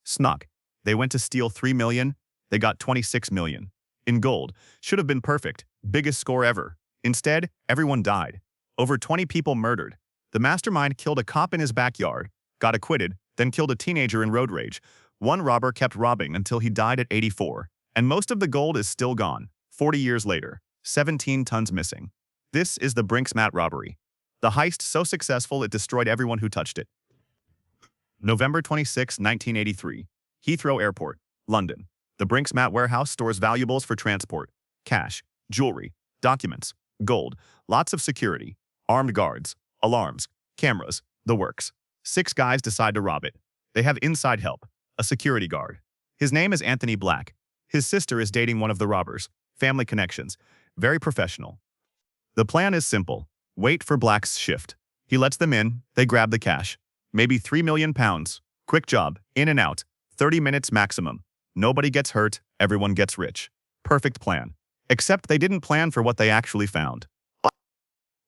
Snuck. They went to steal 3 million, they got 26 million. In gold. Should have been perfect. Biggest score ever. Instead, everyone died. Over 20 people murdered. The mastermind killed a cop in his backyard, got acquitted, then killed a teenager in road rage. One robber kept robbing until he died at 84. And most of the gold is still gone. 40 years later. 17 tons missing. This is the Brinks-Mat robbery. The heist so successful it destroyed everyone who touched it. November 26, 1983. Heathrow Airport, London. The Brinks-Mat warehouse stores valuables for transport. Cash, jewelry, documents, gold, lots of security, armed guards, alarms, cameras, the works. 6 guys decide to rob it. They have inside help, a security guard. His name is Anthony Black. His sister is dating one of the robbers. Family connections. Very professional. The plan is simple. Wait for Black's shift. He lets them in, they grab the cash. Maybe 3 million pounds. Quick job, in and out. 30 minutes maximum. Nobody gets hurt, everyone gets rich. Perfect plan. Except they didn't plan for what they actually found.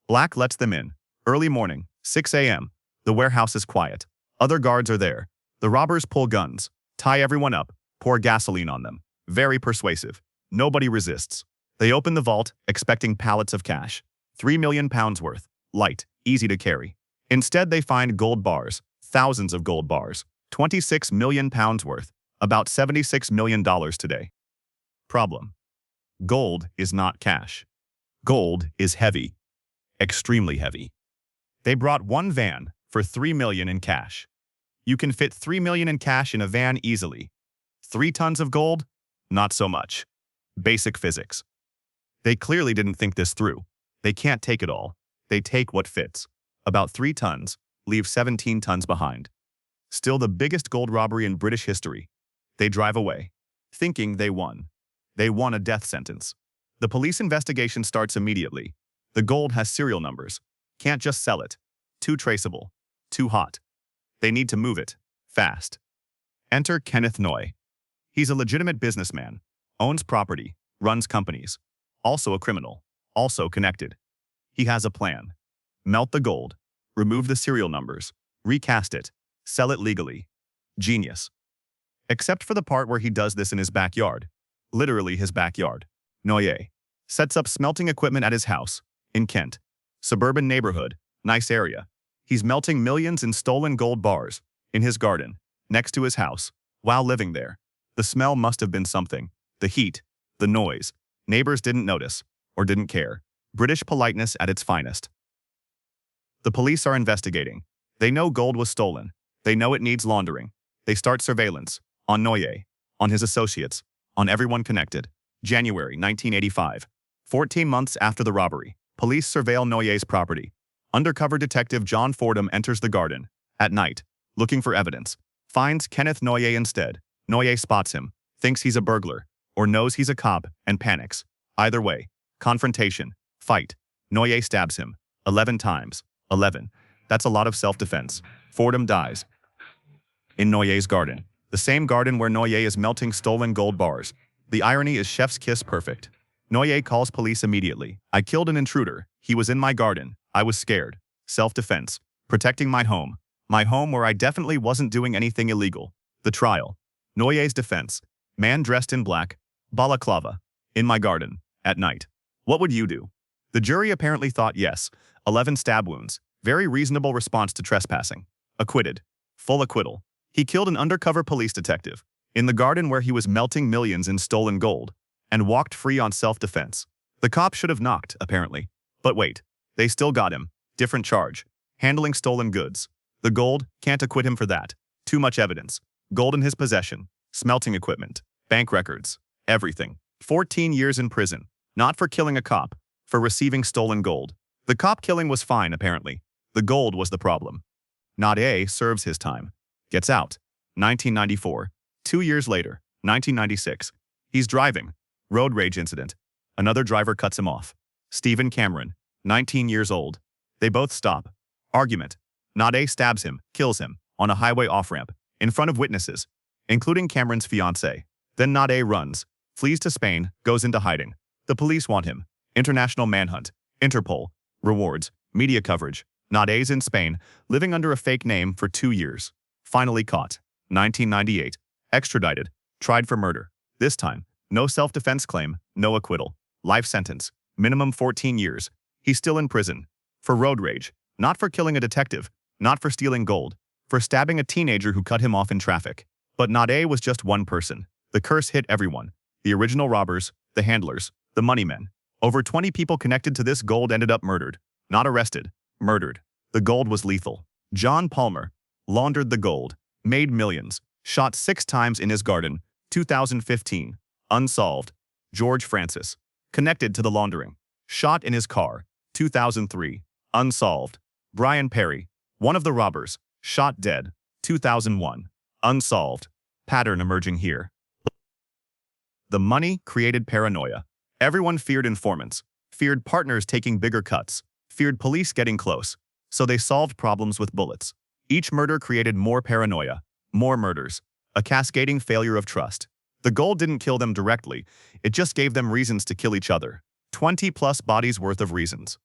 Black lets them in. Early morning, 6 a.m. The warehouse is quiet. Other guards are there. The robbers pull guns, tie everyone up, pour gasoline on them. Very persuasive. Nobody resists. They open the vault, expecting pallets of cash. 3 million pounds worth. Light, easy to carry. Instead, they find gold bars. Thousands of gold bars. 26 million pounds worth. About $76 million today. Problem. Gold is not cash. Gold is heavy. Extremely heavy. They brought one van for 3 million in cash. You can fit 3 million in cash in a van easily. 3 tons of gold? Not so much. Basic physics. They clearly didn't think this through. They can't take it all. They take what fits. About 3 tons, leave 17 tons behind. Still the biggest gold robbery in British history. They drive away, thinking they won. They won a death sentence. The police investigation starts immediately. The gold has serial numbers. Can't just sell it. Too traceable. Too hot. They need to move it. Fast. Enter Kenneth Noye. He's a legitimate businessman. Owns property. Runs companies. Also a criminal. Also connected. He has a plan. Melt the gold. Remove the serial numbers. Recast it. Sell it legally. Genius. Except for the part where he does this in his backyard. Literally his backyard. Noye sets up smelting equipment at his house in Kent. Suburban neighborhood. Nice area. He's melting millions in stolen gold bars in his garden, next to his house, while living there. The smell must have been something. The heat. The noise. Neighbors didn't notice or didn't care. British politeness at its finest. The police are investigating. They know gold was stolen. They know it needs laundering. They start surveillance on Noye, on his associates, on everyone connected. January 1985. 14 months after the robbery, police surveil Noye's property. Undercover detective John Fordham enters the garden, at night, looking for evidence. Finds Kenneth Noye instead. Noye spots him, thinks he's a burglar, or knows he's a cop, and panics. Either way, confrontation, fight. Noye stabs him. 11 times. 11. That's a lot of self-defense. Fordham dies. In Noye's garden. The same garden where Noye is melting stolen gold bars. The irony is chef's kiss perfect. Noye calls police immediately. I killed an intruder. He was in my garden. I was scared. Self-defense. Protecting my home. My home where I definitely wasn't doing anything illegal. The trial. Noye's defense. Man dressed in black. Balaclava. In my garden. At night. What would you do? The jury apparently thought yes. 11 stab wounds. Very reasonable response to trespassing. Acquitted. Full acquittal. He killed an undercover police detective in the garden where he was melting millions in stolen gold and walked free on self-defense. The cop should have knocked, apparently. But wait, they still got him. Different charge. Handling stolen goods. The gold, can't acquit him for that. Too much evidence. Gold in his possession. Smelting equipment. Bank records. Everything. 14 years in prison. Not for killing a cop. For receiving stolen gold. The cop killing was fine, apparently. The gold was the problem. Noye serves his time. Gets out. 1994. 2 years later. 1996. He's driving. Road rage incident. Another driver cuts him off. Stephen Cameron. 19 years old. They both stop. Argument. Noye stabs him, kills him, on a highway off-ramp, in front of witnesses, including Cameron's fiancée. Then Noye runs, flees to Spain, goes into hiding. The police want him. International manhunt. Interpol. Rewards. Media coverage. Noye's in Spain, living under a fake name for 2 years. Finally caught. 1998. extradited, tried for murder. This time, no self-defense claim, no acquittal. Life sentence, minimum 14 years. He's still in prison. For road rage, not for killing a detective, not for stealing gold, for stabbing a teenager who cut him off in traffic. But Noye was just one person. The curse hit everyone. The original robbers, the handlers, the money men. Over 20 people connected to this gold ended up murdered. Not arrested, murdered. The gold was lethal. John Palmer laundered the gold, made millions, shot 6 times in his garden, 2015. Unsolved. George Francis, connected to the laundering, shot in his car, 2003. Unsolved. Brian Perry, one of the robbers, shot dead, 2001. Unsolved. Pattern emerging here. The money created paranoia. Everyone feared informants, feared partners taking bigger cuts, feared police getting close, so they solved problems with bullets. Each murder created more paranoia, more murders, a cascading failure of trust. The gold didn't kill them directly, it just gave them reasons to kill each other. 20+ bodies worth of reasons.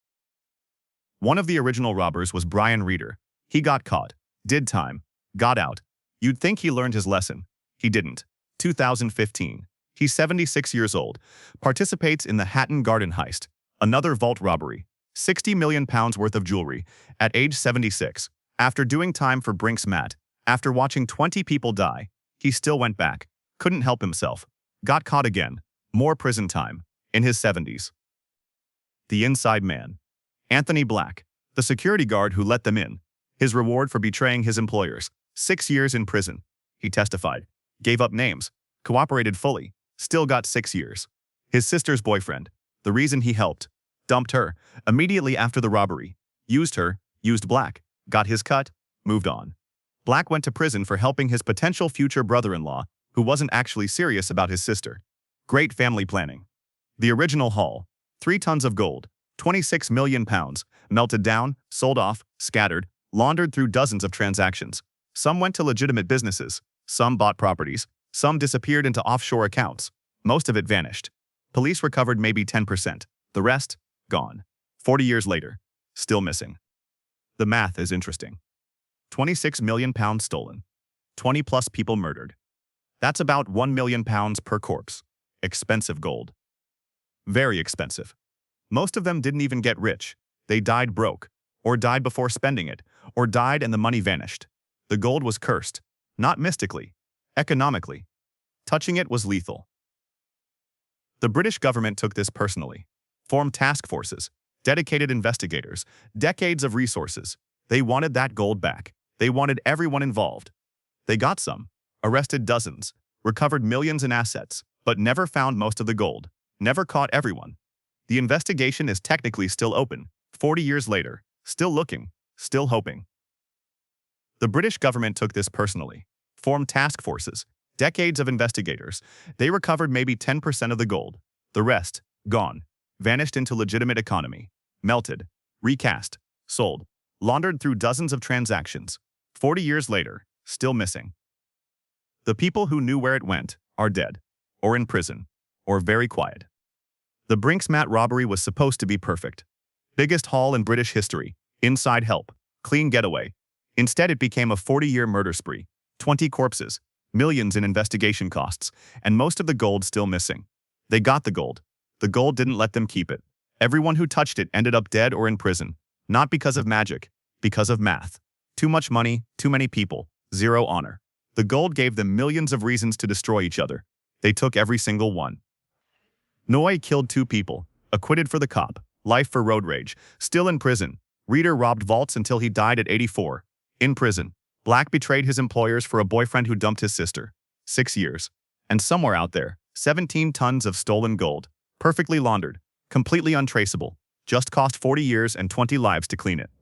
One of the original robbers was Brian Reeder. He got caught, did time, got out. You'd think he learned his lesson. He didn't. 2015. He's 76 years old, participates in the Hatton Garden heist, another vault robbery, £60 million worth of jewelry, at age 76. After doing time for Brink's Mat, after watching 20 people die, he still went back, couldn't help himself, got caught again, more prison time, in his 70s. The inside man. Anthony Black, the security guard who let them in. His reward for betraying his employers, 6 years in prison. He testified, gave up names, cooperated fully, still got 6 years. His sister's boyfriend, the reason he helped, dumped her immediately after the robbery, used her, used Black, got his cut, moved on. Black went to prison for helping his potential future brother-in-law, who wasn't actually serious about his sister. Great family planning. The original haul, 3 tons of gold, £26 million, melted down, sold off, scattered, laundered through dozens of transactions. Some went to legitimate businesses, some bought properties, some disappeared into offshore accounts. Most of it vanished. Police recovered maybe 10%. The rest, gone. 40 years later, still missing. The math is interesting. £26 million stolen. 20+ people murdered. That's about £1 million per corpse. Expensive gold. Very expensive. Most of them didn't even get rich. They died broke, or died before spending it, or died and the money vanished. The gold was cursed, not mystically, economically. Touching it was lethal. The British government took this personally, formed task forces, dedicated investigators, decades of resources. They wanted that gold back. They wanted everyone involved. They got some, arrested dozens, recovered millions in assets, but never found most of the gold, never caught everyone. The investigation is technically still open, 40 years later, still looking, still hoping. The British government took this personally, formed task forces, decades of investigators. They recovered maybe 10% of the gold. The rest, gone, vanished into legitimate economy, melted, recast, sold, laundered through dozens of transactions. 40 years later, still missing. The people who knew where it went are dead, or in prison, or very quiet. The Brink's Mat robbery was supposed to be perfect. Biggest haul in British history, inside help, clean getaway. Instead, it became a 40-year murder spree, 20 corpses, millions in investigation costs, and most of the gold still missing. They got the gold. The gold didn't let them keep it. Everyone who touched it ended up dead or in prison, not because of magic, because of math. Too much money, too many people, zero honor. The gold gave them millions of reasons to destroy each other. They took every single one. Noye killed 2 people, acquitted for the cop, life for road rage, still in prison. Reeder robbed vaults until he died at 84. In prison. Black betrayed his employers for a boyfriend who dumped his sister. 6 years. And somewhere out there, 17 tons of stolen gold. Perfectly laundered. Completely untraceable. Just cost 40 years and 20 lives to clean it.